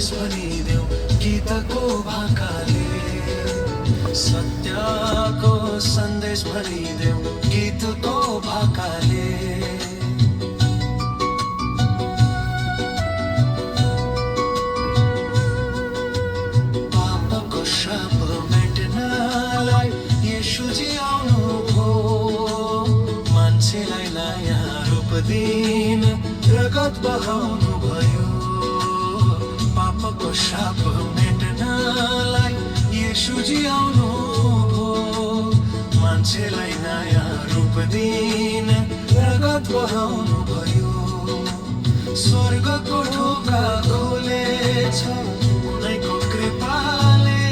सन्देश भनिदेऊ गीतको भाकाले, सत्यको सन्देश भनिदेऊ गीतको भाकाले। पापको श्राप मेट्नलाई येशूजी आउनुभयो, मान्छेलाई नयाँ रूप दिन रगत बहाउनु भयो। पापको श्राप मेट्नलाई येशूजी आउनुभयो, मान्छेलाई नयाँ रूप दिन रगत बहाउनु भयो। स्वर्गको ढोका खोलेछ उनैको कृपाले,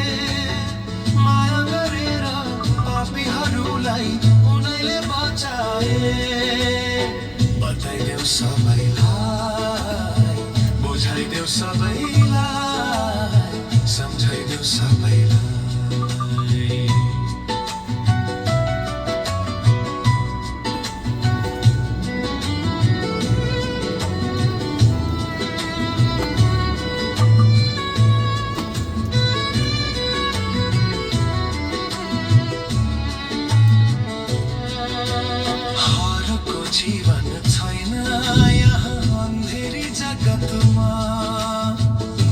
माया गरेर पापीहरूलाई उनैले बचाए। बताइदेऊ सबैलाई, बुझाइदेऊ सबैलाई, सम्झाइदेऊ सबैलाई। हरको जीवन छैन यहाँ अन्धेरी जगतमा,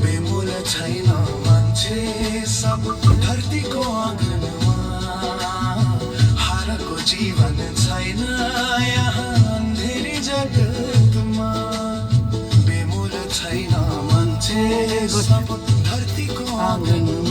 बेमूल छैन मान्छे सब धरतीको आँगनमा। हरको जीवन छैन यहाँ अन्धेरी जगतमा, बेमूल छैन मान्छे सब धरतीको आँगनमा।